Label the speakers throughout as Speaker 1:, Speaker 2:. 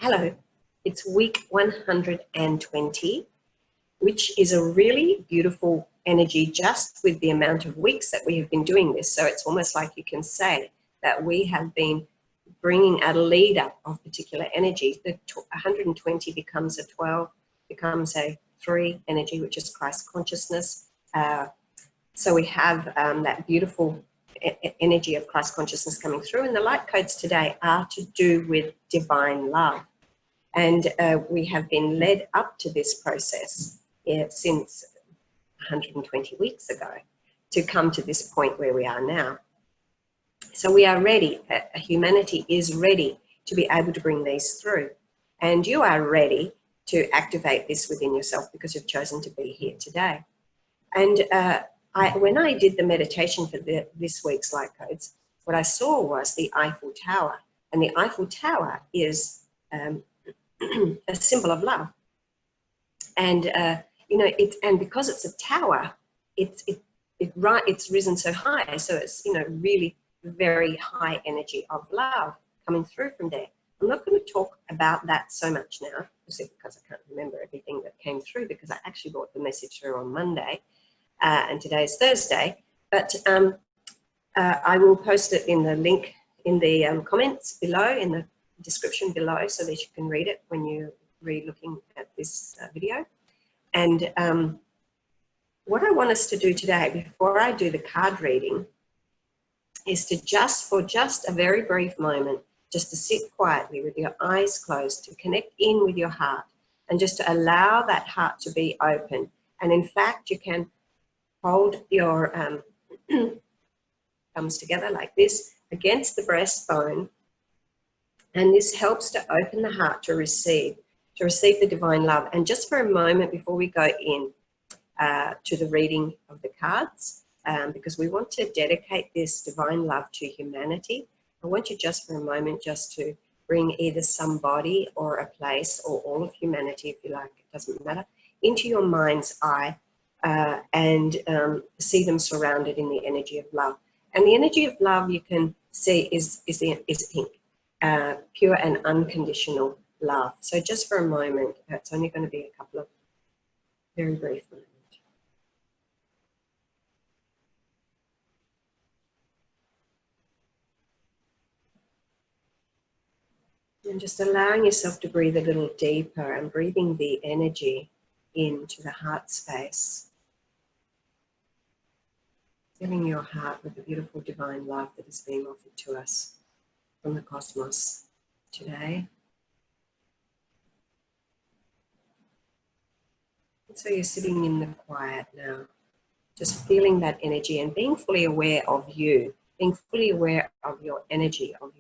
Speaker 1: Hello, it's week 120, which is a really beautiful energy just with the amount of weeks that we have been doing this. So it's almost like you can say that we have been bringing a lead up of particular energy. The 120 becomes a 12, becomes a 3 energy, which is Christ consciousness. So we have that beautiful energy of Christ consciousness coming through, and the light codes today are to do with divine love. And we have been led up to this process since 120 weeks ago to come to this point where we are now. So we are ready, humanity is ready to be able to bring these through. And you are ready to activate this within yourself because you've chosen to be here today. And when I did the meditation for this week's light codes, what I saw was the Eiffel Tower. And the Eiffel Tower is a symbol of love. And, you know, and because it's a tower, it's risen so high. So it's, you know, really very high energy of love coming through from there. I'm not going to talk about that so much now, because I can't remember everything that came through, because I actually brought the message through on Monday. And today is Thursday, but I will post it in the link in the comments below, in the description below, so that you can read it when you're looking at this video. And what I want us to do today, before I do the card reading, is to for just a very brief moment, just to sit quietly with your eyes closed, to connect in with your heart, and just to allow that heart to be open. And in fact, you can hold your thumbs together like this against the breastbone, and this helps to open the heart to receive the divine love. And just for a moment before we go in to the reading of the cards, because we want to dedicate this divine love to humanity, I want you just for a moment just to bring either somebody or a place or all of humanity, if you like, it doesn't matter, into your mind's eye. And see them surrounded in the energy of love. And the energy of love you can see is pink, pure and unconditional love. So just for a moment, it's only going to be a couple of very brief moments. And just allowing yourself to breathe a little deeper and breathing the energy into the heart space. Filling your heart with the beautiful divine love that is being offered to us from the cosmos today. And so you're sitting in the quiet now, just feeling that energy and being fully aware of you, being fully aware of your energy, of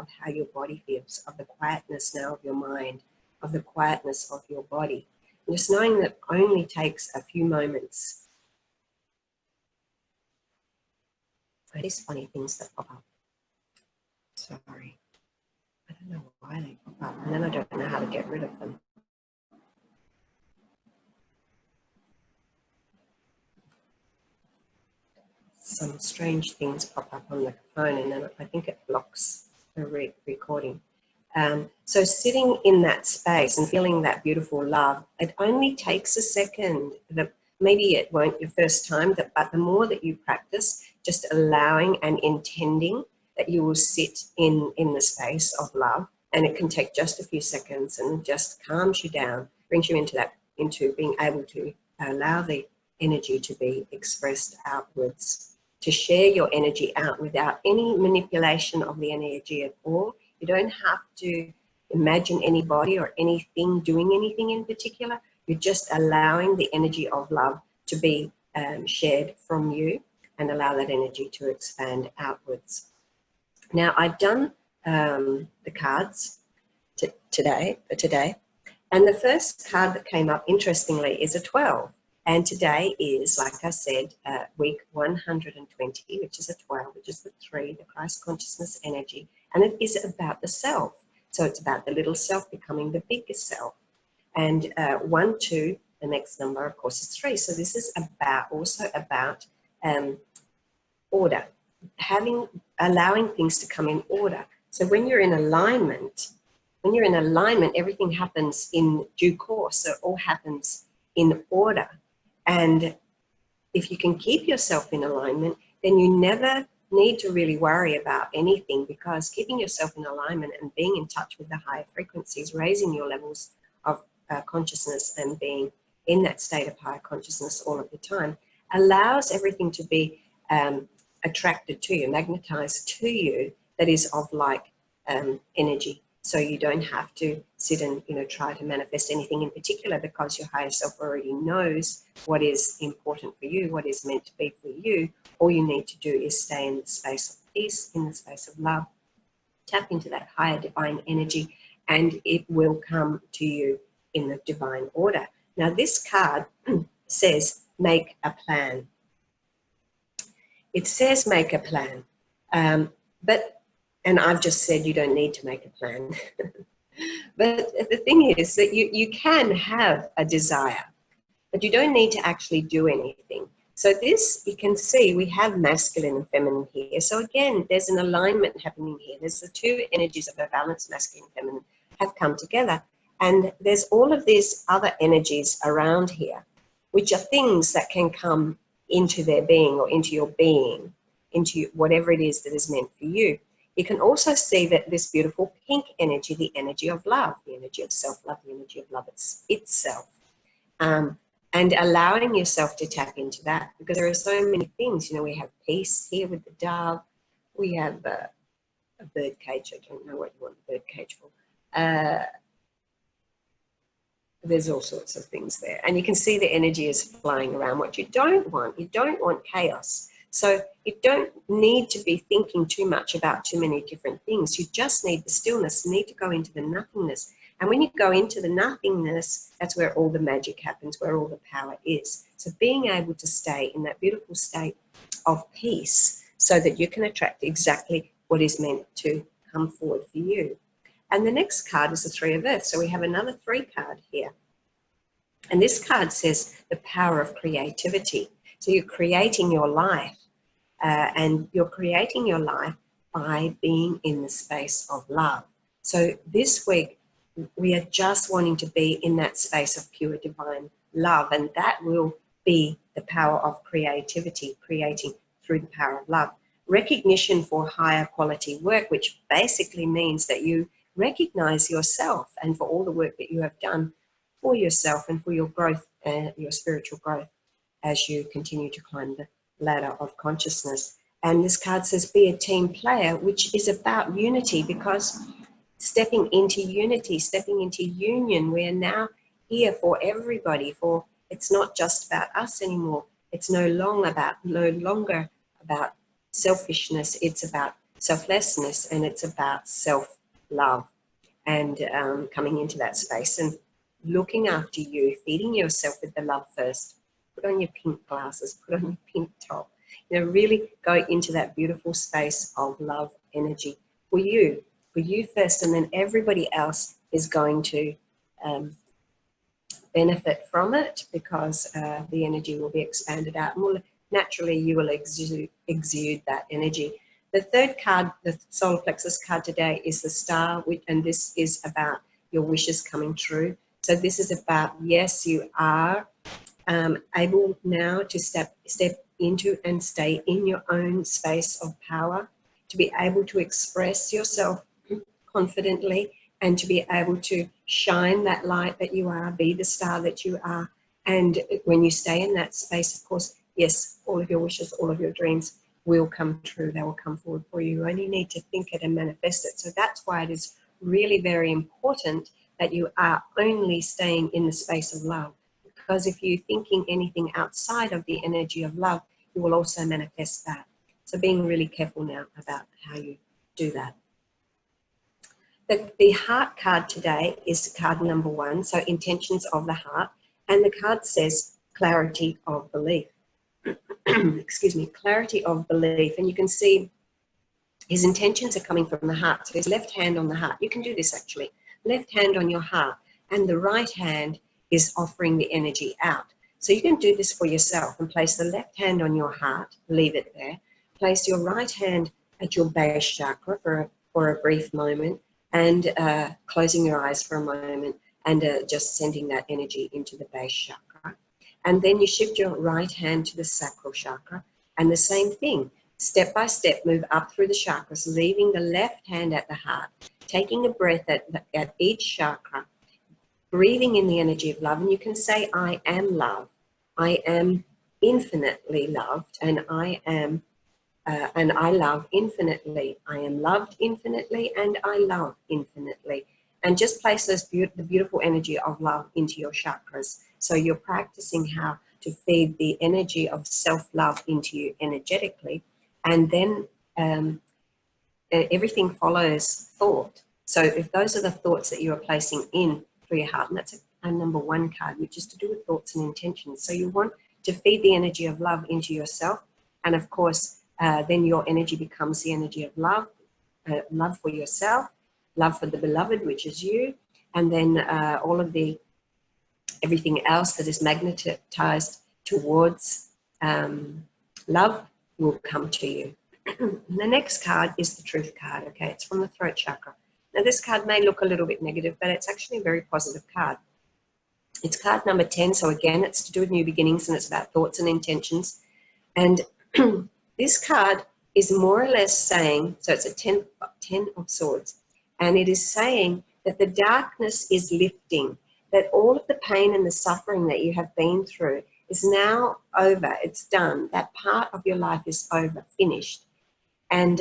Speaker 1: how your body feels, of the quietness now of your mind, of the quietness of your body. And just knowing that it only takes a few moments. These funny things that pop up. Sorry. I don't know why they pop up, and then I don't know how to get rid of them. Some strange things pop up on the phone, and then I think it blocks the recording. So sitting in that space and feeling that beautiful love, it only takes a second. Maybe it won't your first time, but the more that you practice, just allowing and intending that you will sit in the space of love, and it can take just a few seconds and just calms you down, brings you into being able to allow the energy to be expressed outwards, to share your energy out without any manipulation of the energy at all. You don't have to imagine anybody or anything doing anything in particular. You're just allowing the energy of love to be shared from you, and allow that energy to expand outwards. Now, I've done the cards today, and the first card that came up, interestingly, is a 12. And today is, like I said, week 120, which is a 12, which is the 3, the Christ consciousness energy, and it is about the self. So it's about the little self becoming the bigger self. And 1, 2, the next number, of course, is 3. So this is also about order, allowing things to come in order. So when you're in alignment, when you're in alignment, everything happens in due course. So it all happens in order. And if you can keep yourself in alignment, then you never need to really worry about anything, because keeping yourself in alignment and being in touch with the higher frequencies, raising your levels of consciousness and being in that state of higher consciousness all of the time, allows everything to be attracted to you, magnetized to you, that is of like energy. So you don't have to sit and try to manifest anything in particular, because your higher self already knows what is important for you, what is meant to be for you. All you need to do is stay in the space of peace, in the space of love, tap into that higher divine energy, and it will come to you in the divine order. Now this card says make a plan. It says make a plan, and I've just said you don't need to make a plan. But the thing is that you can have a desire, but you don't need to actually do anything. So this, you can see we have masculine and feminine here. So again, there's an alignment happening here. There's the two energies of a balanced masculine and feminine have come together. And there's all of these other energies around here, which are things that can come into their being, or into your being, into whatever it is that is meant for you. You can also see that this beautiful pink energy, the energy of love, the energy of self-love, the energy of love itself. And allowing yourself to tap into that, because there are so many things. We have peace here with the dove. We have a bird cage. I don't know what you want the bird cage for. There's all sorts of things there. And you can see the energy is flying around. What you don't want chaos. So you don't need to be thinking too much about too many different things. You just need the stillness. You need to go into the nothingness. And when you go into the nothingness, that's where all the magic happens, where all the power is. So being able to stay in that beautiful state of peace, so that you can attract exactly what is meant to come forward for you. And the next card is the Three of Earth. So we have another 3 card here. And this card says the power of creativity. So you're creating your life, and you're creating your life by being in the space of love. So this week, we are just wanting to be in that space of pure divine love, and that will be the power of creativity, creating through the power of love. Recognition for higher quality work, which basically means that you recognize yourself, and for all the work that you have done for yourself and for your growth, your spiritual growth, as you continue to climb the ladder of consciousness. And this card says be a team player, which is about unity, because stepping into unity, stepping into union, we are now here for everybody. For it's not just about us anymore. It's no longer about selfishness. It's about selflessness, and it's about self-love, and coming into that space and looking after you, feeding yourself with the love first. Put on your pink glasses, put on your pink top. Really go into that beautiful space of love energy for you first, and then everybody else is going to benefit from it, because the energy will be expanded out, and naturally you will exude that energy. The third card, the solar plexus card today, is the star, and this is about your wishes coming true. So this is about, yes, you are able now to step into and stay in your own space of power, to be able to express yourself confidently, and to be able to shine that light that you are, be the star that you are. And when you stay in that space, of course, yes, all of your wishes, all of your dreams will come true. They will come forward for you. You only need to think it and manifest it. So that's why it is really very important that you are only staying in the space of love. Because if you're thinking anything outside of the energy of love, you will also manifest that. So being really careful now about how you do that. The heart card today is card number 1, so intentions of the heart. And the card says clarity of belief. Excuse me, clarity of belief. And you can see his intentions are coming from the heart. So his left hand on the heart. You can do this actually. Left hand on your heart, and the right hand is offering the energy out. So you can do this for yourself and place the left hand on your heart, leave it there. Place your right hand at your base chakra for a brief moment, and closing your eyes for a moment and just sending that energy into the base chakra. And then you shift your right hand to the sacral chakra, and the same thing, step by step, move up through the chakras, leaving the left hand at the heart, taking a breath at each chakra, breathing in the energy of love. And you can say, I am love, I am infinitely loved, and I love infinitely. I am loved infinitely, and I love infinitely. And just place the beautiful energy of love into your chakras. So you're practicing how to feed the energy of self-love into you energetically. And then everything follows thought. So if those are the thoughts that you are placing in for your heart, and that's a number 1 card, which is to do with thoughts and intentions. So you want to feed the energy of love into yourself. And of course, then your energy becomes the energy of love, love for yourself, love for the beloved, which is you, and then all of everything else that is magnetized towards love will come to you. The next card is the truth card, okay? It's from the throat chakra. Now, this card may look a little bit negative, but it's actually a very positive card. It's card number 10, so again, it's to do with new beginnings, and it's about thoughts and intentions. And this card is more or less saying, so it's a 10 of swords, and it is saying that the darkness is lifting, that all of the pain and the suffering that you have been through is now over, it's done. That part of your life is over, finished. And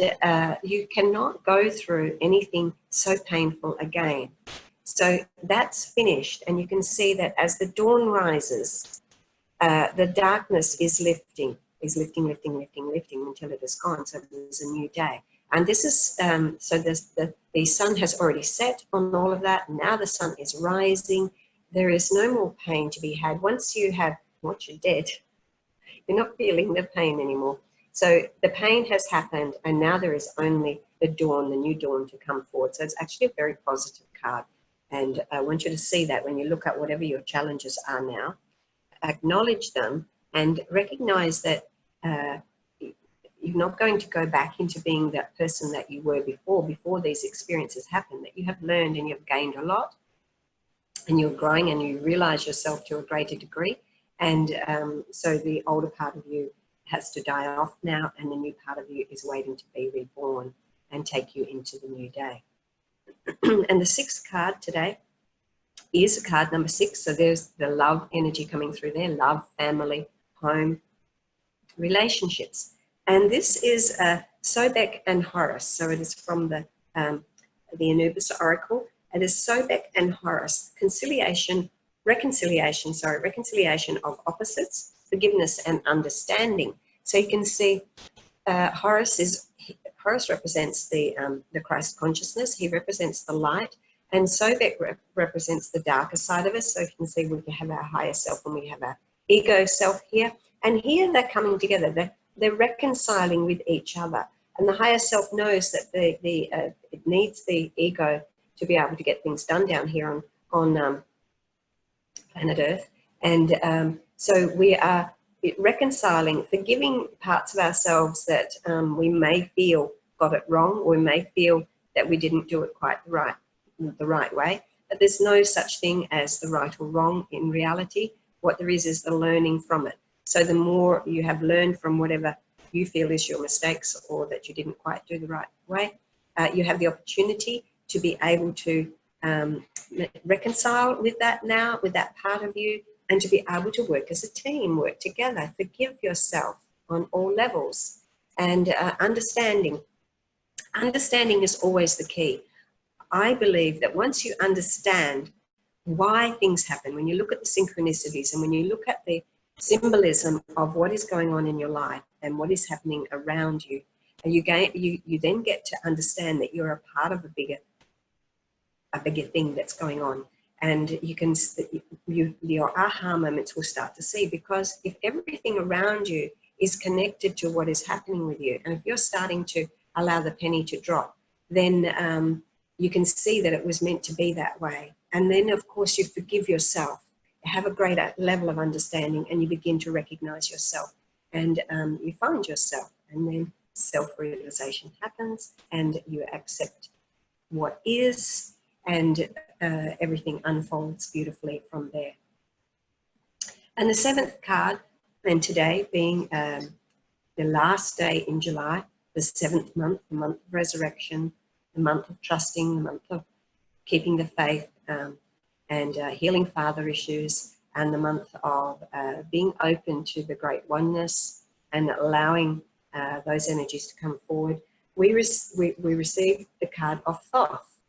Speaker 1: you cannot go through anything so painful again. So that's finished, and you can see that as the dawn rises, the darkness is lifting, lifting until it is gone. So there's a new day. And this is, so the sun has already set on all of that. Now the sun is rising. There is no more pain to be had. Once you're dead, you're not feeling the pain anymore. So the pain has happened, and now there is only the dawn, the new dawn to come forward. So it's actually a very positive card. And I want you to see that when you look at whatever your challenges are now, acknowledge them and recognize that you're not going to go back into being that person that you were before these experiences happen, that you have learned and you've gained a lot, and you're growing and you realize yourself to a greater degree. And so the older part of you has to die off now, and the new part of you is waiting to be reborn and take you into the new day. And the 6th card today is card number 6. So there's the love energy coming through there, love, family, home, relationships. And this is Sobek and Horus. So it is from the Anubis Oracle. It is Sobek and Horus, reconciliation of opposites, forgiveness and understanding. So you can see Horus represents the Christ consciousness. He represents the light, and Sobek represents the darker side of us. So you can see we have our higher self and we have our ego self here, and here they're coming together. They're reconciling with each other, and the higher self knows that it needs the ego to be able to get things done down here on planet Earth. And so we are reconciling, forgiving parts of ourselves that we may feel got it wrong, or we may feel that we didn't do it quite the right way. But there's no such thing as the right or wrong in reality. What there is the learning from it. So the more you have learned from whatever you feel is your mistakes or that you didn't quite do the right way, you have the opportunity to be able to reconcile with that now, with that part of you, and to be able to work as a team, work together, forgive yourself on all levels. And understanding is always the key. I believe that once you understand why things happen, when you look at the synchronicities and when you look at the symbolism of what is going on in your life and what is happening around you, and you then get to understand that you're a part of a bigger thing that's going on. And your aha moments will start to see, because if everything around you is connected to what is happening with you, and if you're starting to allow the penny to drop, then you can see that it was meant to be that way. And then, of course, you forgive yourself, have a greater level of understanding, and you begin to recognize yourself, and you find yourself, and then self-realization happens, and you accept what is, and everything unfolds beautifully from there. And the seventh card, and today being the last day in July, the seventh month, the month of resurrection, the month of trusting, the month of keeping the faith, and healing father issues, and the month of being open to the great oneness and allowing those energies to come forward. We received the card of Thoth.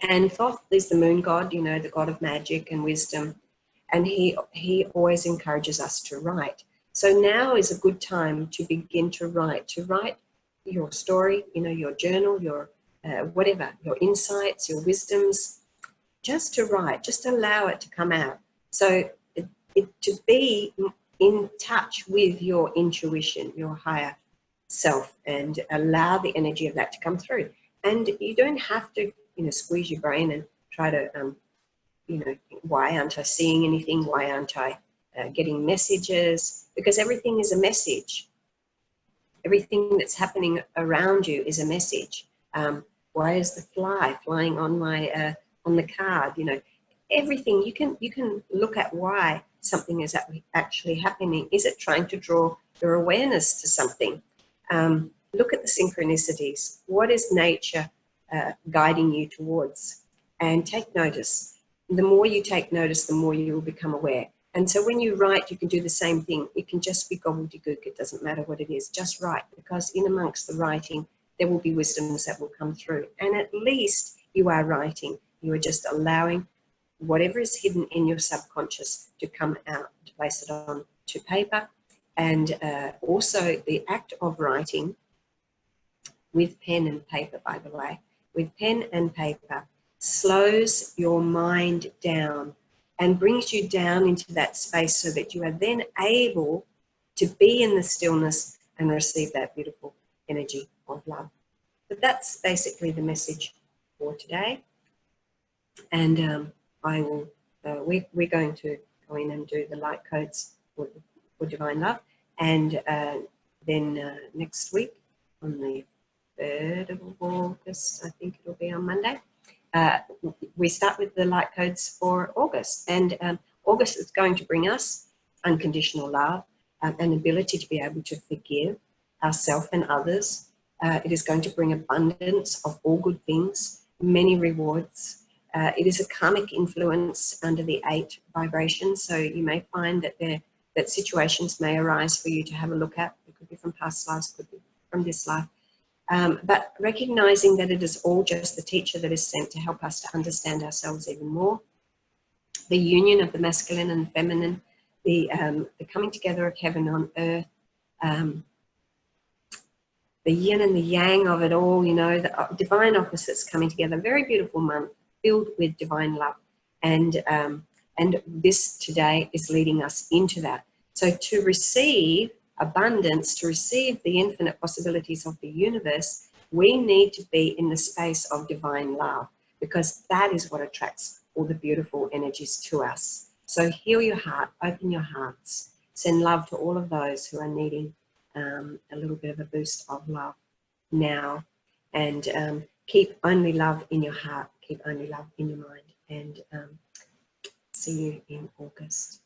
Speaker 1: And Thoth is the moon god, you know, the god of magic and wisdom. And he always encourages us to write. So now is a good time to begin to write your story, you know, your journal, your whatever, your insights, your wisdoms, just to write, just allow it to come out. So to be in touch with your intuition, your higher self, and allow the energy of that to come through. And you don't have to, you know, squeeze your brain and try to, you know, why aren't I seeing anything? Why aren't I getting messages? Because everything is a message. Everything that's happening around you is a message. Why is the fly flying on my on the card? You know, everything you can look at why something is actually happening. Is it trying to draw your awareness to something? Look at the synchronicities. What is nature guiding you towards? And take notice. The more you take notice, the more you will become aware. And so when you write, you can do the same thing. It can just be gobbledygook. It doesn't matter what it is. Just write, because in amongst the writing, there will be wisdoms that will come through. And at least you are writing. You are just allowing whatever is hidden in your subconscious to come out, to place it on to paper. And also the act of writing with pen and paper, by the way, with pen and paper, slows your mind down and brings you down into that space so that you are then able to be in the stillness and receive that beautiful energy of love. But that's basically the message for today. And I will, we're going to go in and do the light codes for Divine Love. And then next week, on the 3rd of August, I think it'll be on Monday, we start with the light codes for August. And August is going to bring us unconditional love, an ability to be able to forgive ourselves and others. It is going to bring abundance of all good things, many rewards. It is a karmic influence under the 8 vibrations, so you may find that situations may arise for you to have a look at. It could be from past lives, could be from this life. But recognizing that it is all just the teacher that is sent to help us to understand ourselves even more. The union of the masculine and feminine, the coming together of heaven on earth, the yin and the yang of it all, you know, the divine opposites coming together. Very beautiful month filled with divine love. And this today is leading us into that. So to receive abundance, to receive the infinite possibilities of the universe, we need to be in the space of divine love, because that is what attracts all the beautiful energies to us. So heal your heart, open your hearts, send love to all of those who are needing a little bit of a boost of love now, and keep only love in your heart, keep only love in your mind, and see you in August.